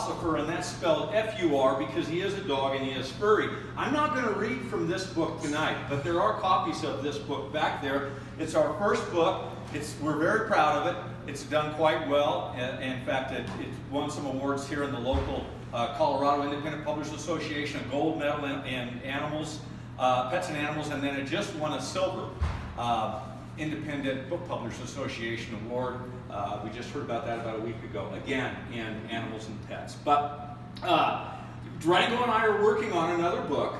Philosopher, and that's spelled F-U-R because he is a dog and he is furry. I'm not going to read from this book tonight, but there are copies of this book back there. It's our first book. We're very proud of it. It's done quite well. In fact, it won some awards here in the local Colorado Independent Publishers Association, a gold medal in animals, pets and animals, and then it just won a silver Independent Book Publishers Association award. We just heard about that about a week ago, again, in animals and pets. But Durango and I are working on another book.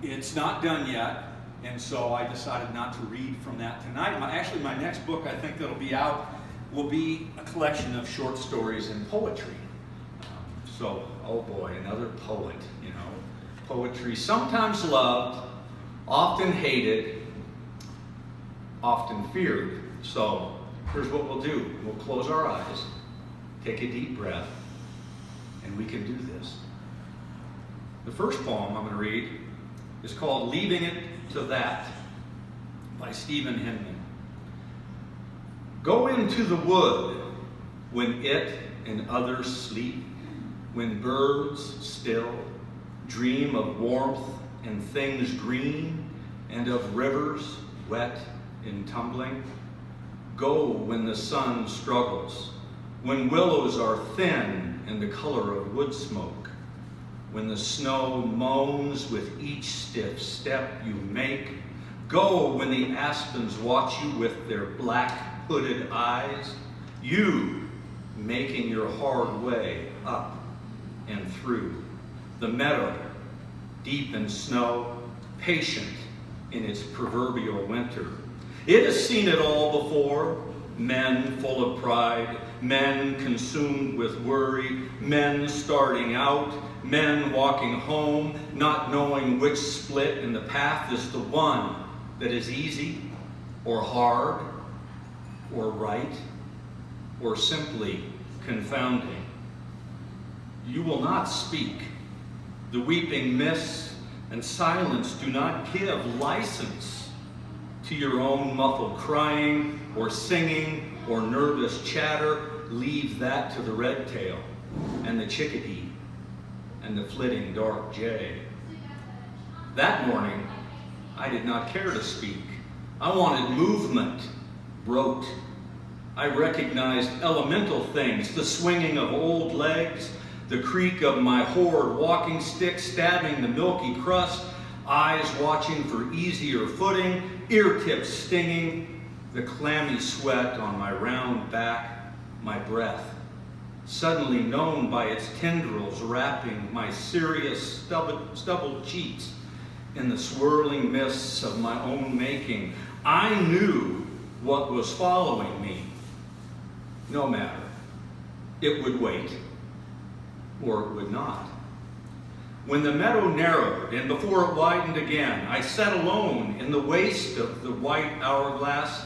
It's not done yet, and so I decided not to read from that tonight. Actually, my next book I think that'll be out will be a collection of short stories and poetry. So, oh boy, another poet, you know. Poetry, sometimes loved, often hated, often feared. So, here's what we'll do. We'll close our eyes, take a deep breath, and we can do this. The first poem I'm going to read is called Leaving It to That by Stephen Hinman. Go into the wood when it and others sleep, when birds still dream of warmth and things green, and of rivers wet in tumbling. Go when the sun struggles, when willows are thin and the color of wood smoke, when the snow moans with each stiff step you make. Go when the aspens watch you with their black hooded eyes, you making your hard way up and through. The meadow, deep in snow, patient in its proverbial winter. It has seen it all before, men full of pride, men consumed with worry, men starting out, men walking home, not knowing which split in the path is the one that is easy, or hard, or right, or simply confounding. You will not speak. The weeping mists and silence do not give license to your own muffled crying or singing or nervous chatter. Leave that to the red tail and the chickadee and the flitting dark jay. That morning, I did not care to speak. I wanted movement, wrote. I recognized elemental things, the swinging of old legs, the creak of my hoard walking stick stabbing the milky crust, eyes watching for easier footing, ear tips stinging, the clammy sweat on my round back, my breath, suddenly known by its tendrils wrapping my serious stubbled cheeks in the swirling mists of my own making. I knew what was following me. No matter. It would wait. Or it would not. When the meadow narrowed and before it widened again, I sat alone in the waist of the white hourglass.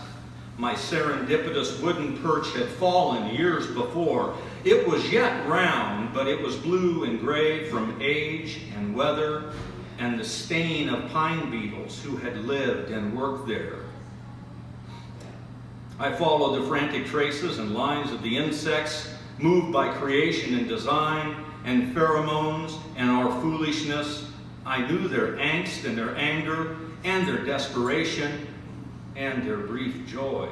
My serendipitous wooden perch had fallen years before. It was yet round, but it was blue and gray from age and weather and the stain of pine beetles who had lived and worked there. I followed the frantic traces and lines of the insects, moved by creation and design and pheromones and our foolishness. I knew their angst and their anger and their desperation and their brief joy.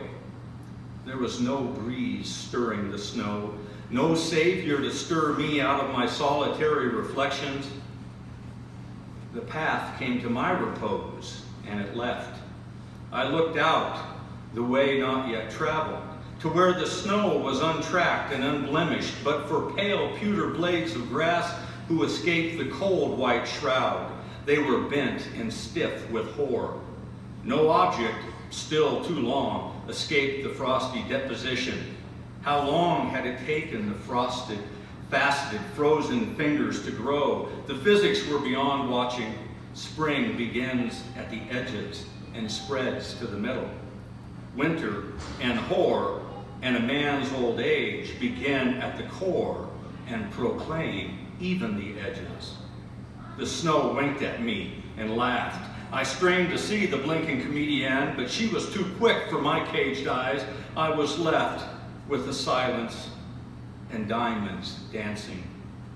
There was no breeze stirring the snow, no savior to stir me out of my solitary reflections. The path came to my repose and it left. I looked out the way not yet traveled, to where the snow was untracked and unblemished, but for pale pewter blades of grass who escaped the cold white shroud. They were bent and stiff with horror. No object, still too long, escaped the frosty deposition. How long had it taken the frosted, faceted, frozen fingers to grow? The physics were beyond watching. Spring begins at the edges and spreads to the middle. Winter and horror and a man's old age begin at the core and proclaim even the edges. The snow winked at me and laughed. I strained to see the blinking comedienne, but she was too quick for my caged eyes. I was left with the silence and diamonds dancing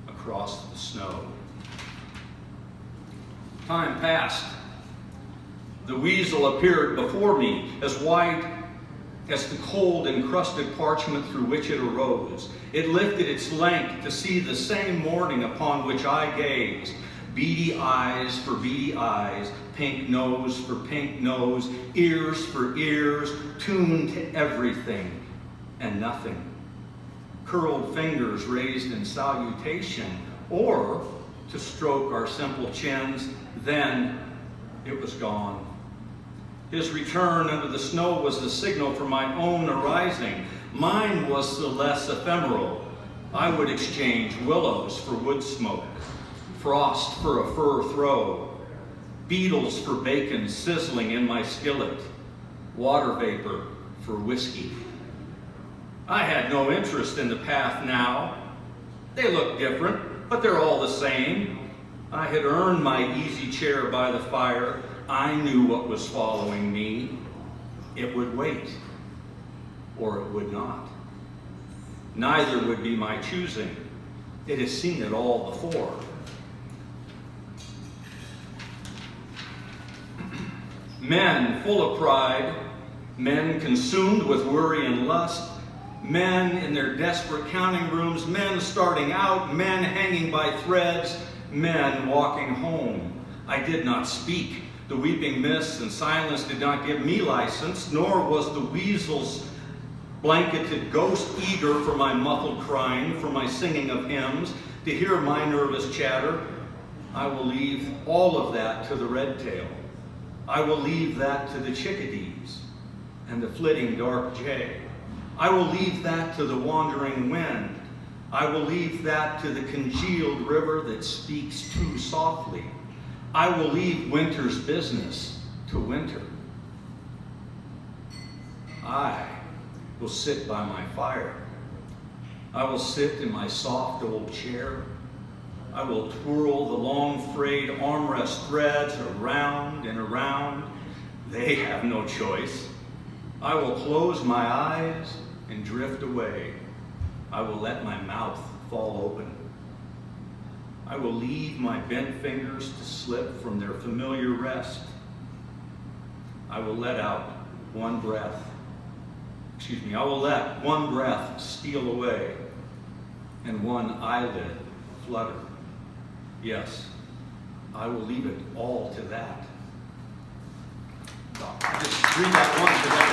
across the snow. Time passed. The weasel appeared before me, as white as the cold encrusted parchment through which it arose. It lifted its length to see the same morning upon which I gazed. Beady eyes for beady eyes, pink nose for pink nose, ears for ears, tuned to everything and nothing. Curled fingers raised in salutation, or to stroke our simple chins, then it was gone. His return under the snow was the signal for my own arising. Mine was the less ephemeral. I would exchange willows for wood smoke, frost for a fur throw, beetles for bacon sizzling in my skillet, water vapor for whiskey. I had no interest in the path now. They look different, but they're all the same. I had earned my easy chair by the fire. I knew what was following me. It would wait, or it would not. Neither would be my choosing. It has seen it all before. Men full of pride, men consumed with worry and lust, men in their desperate counting rooms, men starting out, men hanging by threads, men walking home. I did not speak. The weeping mists and silence did not give me license, nor was the weasel's blanketed ghost eager for my muffled crying, for my singing of hymns, to hear my nervous chatter. I will leave all of that to the red tail. I will leave that to the chickadees and the flitting dark jay. I will leave that to the wandering wind. I will leave that to the congealed river that speaks too softly. I will leave winter's business to winter. I will sit by my fire. I will sit in my soft old chair. I will twirl the long frayed armrest threads around and around. They have no choice. I will close my eyes and drift away. I will let my mouth fall open. I will leave my bent fingers to slip from their familiar rest. I will let out one breath. I will let one breath steal away and one eyelid flutter. Yes, I will leave it all to that. Just read that one.